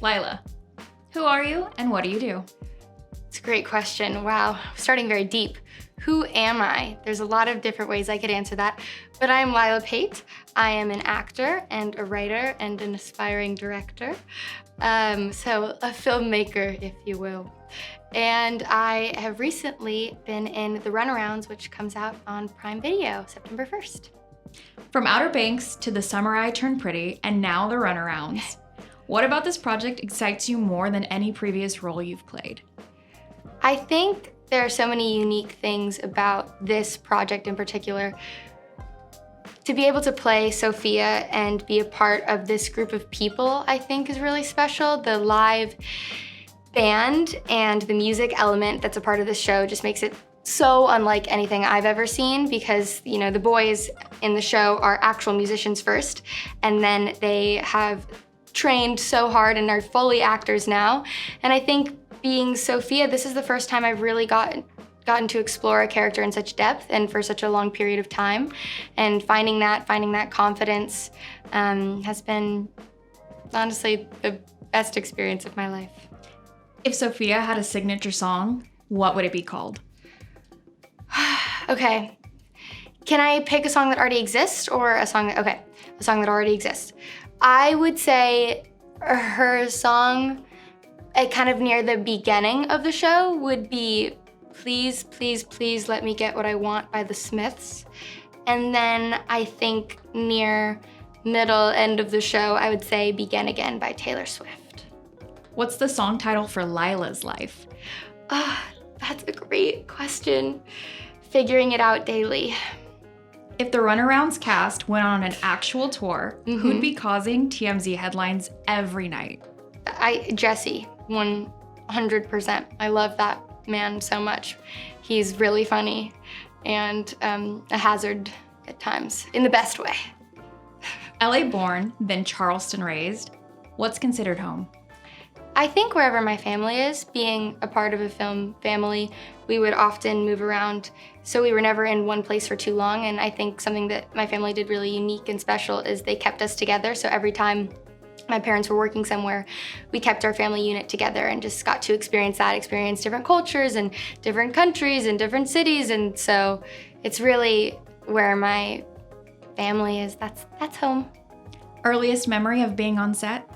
Lilah, who are you and what do you do? It's a great question. Wow, starting very deep. Who am I? There's a lot of different ways I could answer that, but I'm Lilah Pate. I am an actor and a writer and an aspiring director. So a filmmaker, if you will. And I have recently been in the Runarounds, which comes out on Prime Video, September 1st. From Outer Banks to The Summer I Turned Pretty and now the Runarounds. What about this project excites you more than any previous role you've played? I think there are so many unique things about this project in particular. To be able to play Sophia and be a part of this group of people, I think is really special. The live band and the music element that's a part of the show just makes it so unlike anything I've ever seen because, you know, the boys in the show are actual musicians first, and then they have trained so hard and are fully actors now. And I think being Sophia, this is the first time I've really gotten to explore a character in such depth and for such a long period of time. And finding that confidence has been honestly the best experience of my life. If Sophia had a signature song, what would it be called? Okay. Can I pick a song that already exists or a song that already exists? I would say her song kind of near the beginning of the show would be Please, Please, Please Let Me Get What I Want by the Smiths. And then I think near middle end of the show, I would say Begin Again by Taylor Swift. What's the song title for Lilah's life? That's a great question. Figuring it out daily. If the Runarounds cast went on an actual tour, who'd be causing TMZ headlines every night? Jesse, 100%. I love that man so much. He's really funny and a hazard at times, in the best way. LA born, then Charleston raised. What's considered home? I think wherever my family is, being a part of a film family, we would often move around, so we were never in one place for too long, and I think something that my family did really unique and special is they kept us together, so every time my parents were working somewhere, we kept our family unit together and just got to experience different cultures and different countries and different cities, and so it's really where my family is. That's home. Earliest memory of being on set?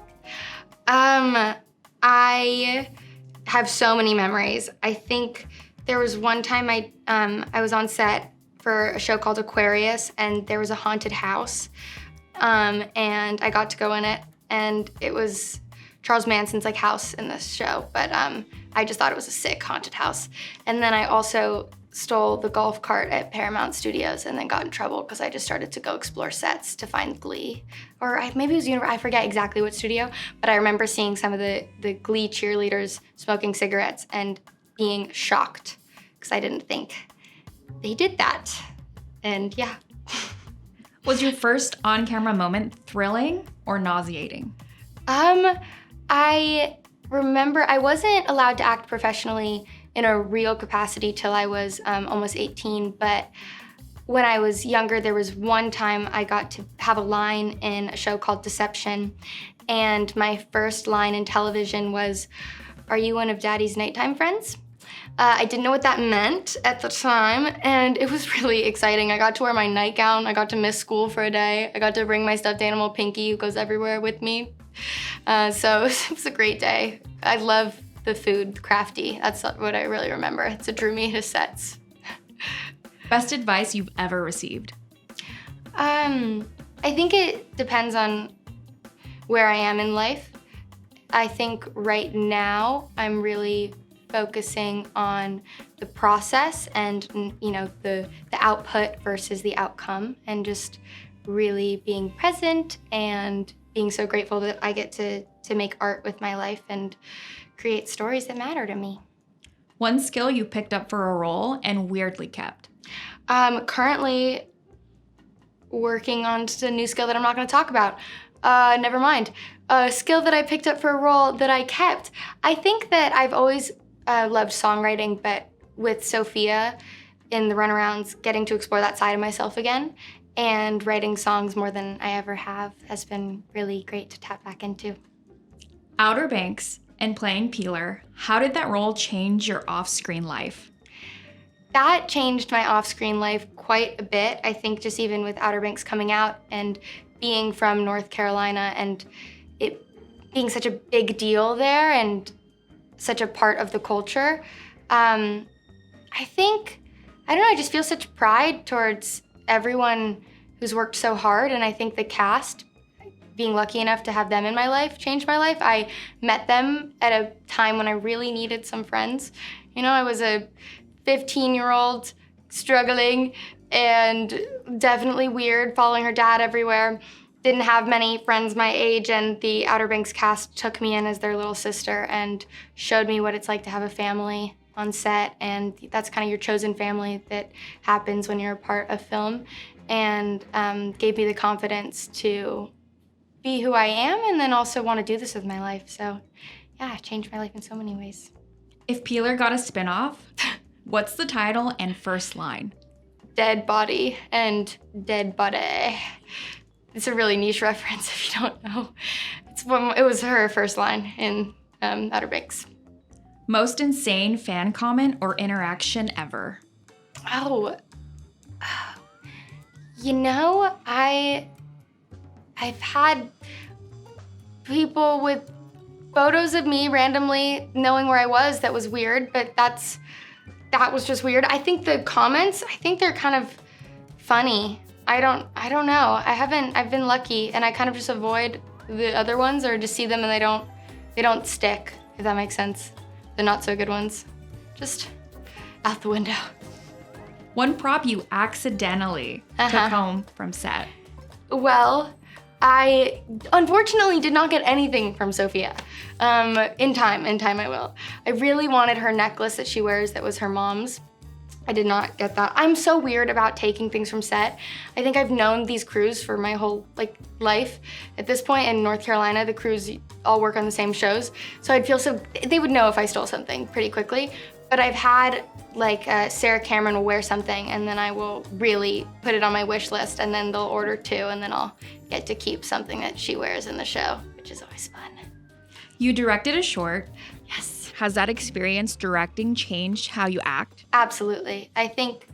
I have so many memories. I think there was one time I was on set for a show called Aquarius, and there was a haunted house, and I got to go in it, and it was Charles Manson's house in this show, but I just thought it was a sick haunted house. And then I also stole the golf cart at Paramount Studios and then got in trouble because I just started to go explore sets to find Glee. Or maybe it was I forget exactly what studio, but I remember seeing some of the Glee cheerleaders smoking cigarettes and being shocked because I didn't think they did that. And yeah. Was your first on-camera moment thrilling or nauseating? I remember I wasn't allowed to act professionally in a real capacity till I was almost 18, but when I was younger, there was one time I got to have a line in a show called Deception, and my first line in television was, "Are you one of Daddy's nighttime friends?" I didn't know what that meant at the time, and it was really exciting. I got to wear my nightgown, I got to miss school for a day, I got to bring my stuffed animal Pinky, who goes everywhere with me. So it was a great day. I love the food, crafty. That's what I really remember. It drew me to sets. Best advice you've ever received? I think it depends on where I am in life. I think right now I'm really focusing on the process and the output versus the outcome, and just really being present and being so grateful that I get to make art with my life and create stories that matter to me. One skill you picked up for a role and weirdly kept? Currently working on a new skill that I'm not going to talk about. Never mind. A skill that I picked up for a role that I kept. I think that I've always loved songwriting, but with Sophia in the Runarounds, getting to explore that side of myself again and writing songs more than I ever have has been really great to tap back into. Outer Banks and playing Peeler, how did that role change your off-screen life? That changed my off-screen life quite a bit. I think just even with Outer Banks coming out and being from North Carolina and it being such a big deal there and such a part of the culture, I don't know, I just feel such pride towards everyone who's worked so hard, and I think the cast, being lucky enough to have them in my life, changed my life. I met them at a time when I really needed some friends. You know, I was a 15-year-old struggling and definitely weird, following her dad everywhere. Didn't have many friends my age, and the Outer Banks cast took me in as their little sister and showed me what it's like to have a family on set, and that's kind of your chosen family that happens when you're a part of film, and gave me the confidence to be who I am and then also want to do this with my life. So yeah, it changed my life in so many ways. If Peeler got a spinoff, what's the title and first line? Dead body and dead body. It's a really niche reference if you don't know. It was her first line in Outer Banks. Most insane fan comment or interaction ever? Oh, you know, I've had people with photos of me randomly knowing where I was. That was weird, but that was just weird. I think the comments, they're kind of funny. I don't know. I've been lucky, and I kind of just avoid the other ones or just see them and they don't stick, if that makes sense. The not so good ones, just out the window. One prop you accidentally took home from set? Well, I unfortunately did not get anything from Sophia. In time I will. I really wanted her necklace that she wears that was her mom's. I did not get that. I'm so weird about taking things from set. I think I've known these crews for my whole life. At this point in North Carolina, the crews all work on the same shows. So they would know if I stole something pretty quickly. But I've had Sarah Cameron will wear something and then I will really put it on my wish list, and then they'll order two, and then I'll get to keep something that she wears in the show, which is always fun. You directed a short. Yes. Has that experience directing changed how you act? Absolutely. I think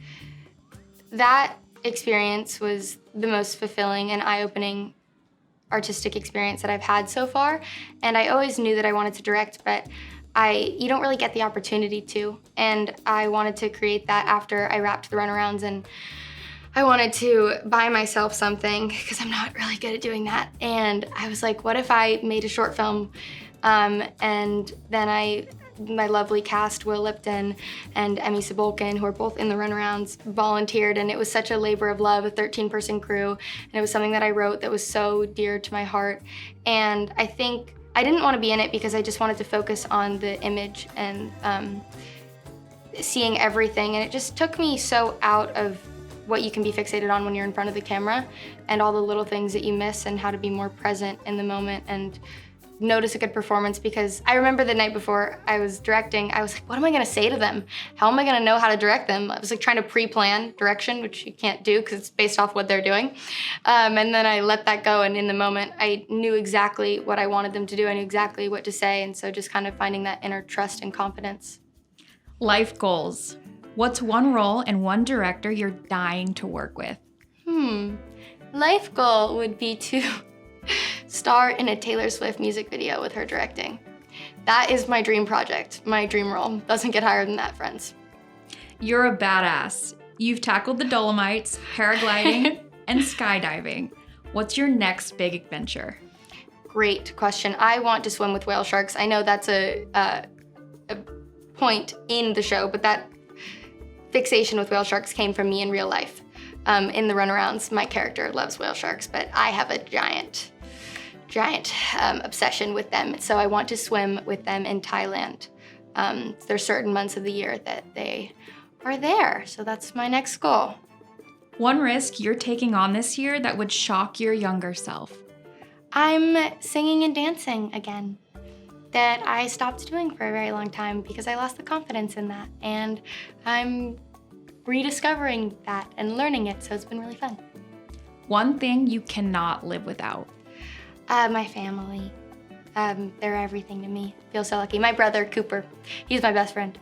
that experience was the most fulfilling and eye-opening artistic experience that I've had so far. And I always knew that I wanted to direct, but you don't really get the opportunity to. And I wanted to create that after I wrapped the Runarounds, and I wanted to buy myself something because I'm not really good at doing that. And I was like, what if I made a short film? And then my lovely cast, Will Lipton and Emmy Sabolkin, who are both in the Runarounds, volunteered, and it was such a labor of love, a 13-person crew, and it was something that I wrote that was so dear to my heart. And I think I didn't want to be in it because I just wanted to focus on the image and seeing everything, and it just took me so out of what you can be fixated on when you're in front of the camera and all the little things that you miss, and how to be more present in the moment and notice a good performance. Because I remember the night before I was directing, I was like, what am I gonna say to them? How am I gonna know how to direct them? I was trying to pre-plan direction, which you can't do because it's based off what they're doing. And then I let that go, and in the moment, I knew exactly what I wanted them to do. I knew exactly what to say, and so just kind of finding that inner trust and confidence. Life goals. What's one role and one director you're dying to work with? Life goal would be to star in a Taylor Swift music video with her directing. That is my dream project, my dream role. Doesn't get higher than that, friends. You're a badass. You've tackled the Dolomites, paragliding, and skydiving. What's your next big adventure? Great question. I want to swim with whale sharks. I know that's a point in the show, but that fixation with whale sharks came from me in real life. In the Runarounds, my character loves whale sharks, but I have a giant obsession with them. So I want to swim with them in Thailand. There's certain months of the year that they are there. So that's my next goal. One risk you're taking on this year that would shock your younger self? I'm singing and dancing again, that I stopped doing for a very long time because I lost the confidence in that. And I'm rediscovering that and learning it, so it's been really fun. One thing you cannot live without? My family. They're everything to me. Feel so lucky. My brother, Cooper, he's my best friend.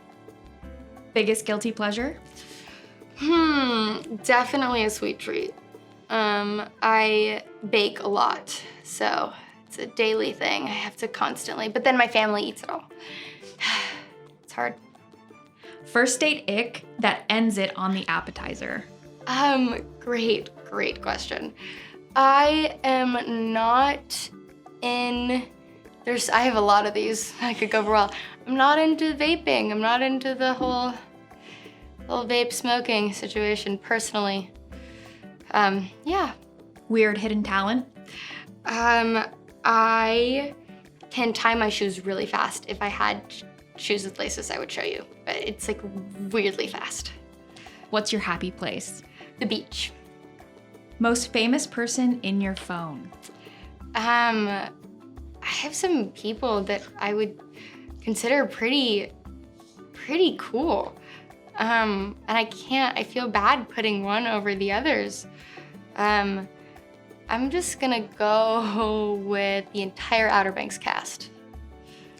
Biggest guilty pleasure? Definitely a sweet treat. I bake a lot, so it's a daily thing. I have to constantly, but then my family eats it all. It's hard. First date ick that ends it on the appetizer? Great question. I am not in, I have a lot of these. I could go for a while. I'm not into vaping. I'm not into the whole vape smoking situation personally. Yeah. Weird hidden talent? I can tie my shoes really fast. If I had shoes with laces, I would show you, but it's like weirdly fast. What's your happy place? The beach. Most famous person in your phone? I have some people that I would consider pretty cool. And I feel bad putting one over the others. I'm just gonna go with the entire Outer Banks cast.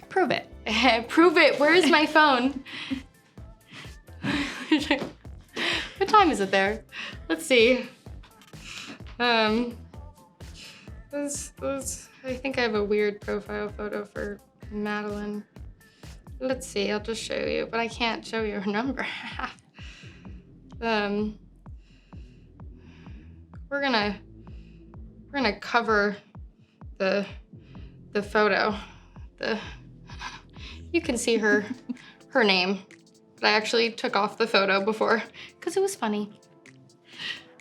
Prove it. Prove it, where's my phone? What time is it there? Let's see. I think I have a weird profile photo for Madeline. Let's see, I'll just show you, but I can't show you her number. We're gonna cover the photo. You can see her name, but I actually took off the photo before because it was funny.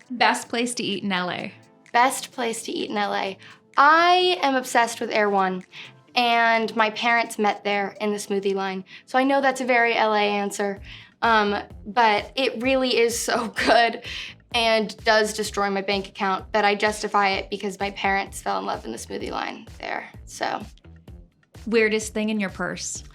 Best place to eat in LA? Best place to eat in LA. I am obsessed with Air One, and my parents met there in the smoothie line. So I know that's a very LA answer, but it really is so good and does destroy my bank account, but I justify it because my parents fell in love in the smoothie line there, so. Weirdest thing in your purse?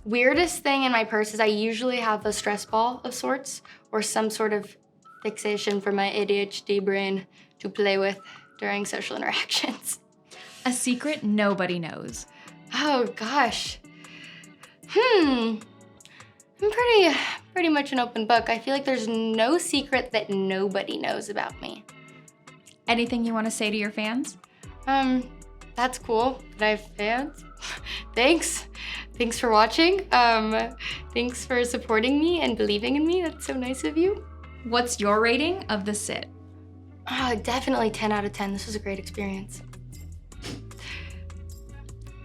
Weirdest thing in my purse is I usually have a stress ball of sorts or some sort of fixation for my ADHD brain to play with during social interactions. A secret nobody knows? Oh gosh. I'm pretty much an open book. I feel like there's no secret that nobody knows about me. Anything you want to say to your fans? That's cool that I have fans. Thanks for watching. Thanks for supporting me and believing in me. That's so nice of you. What's your rating of the sit? Definitely 10 out of 10. This was a great experience.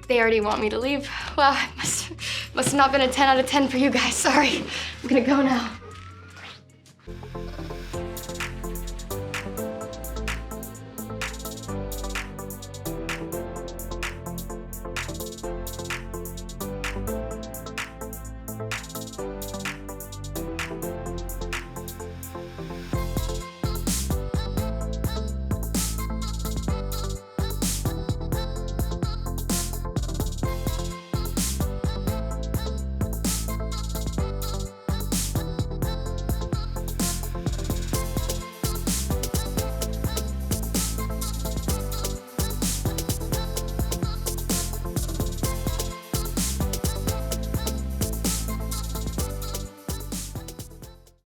They already want me to leave. Well, it must have not been a 10 out of 10 for you guys. Sorry. I'm gonna go now.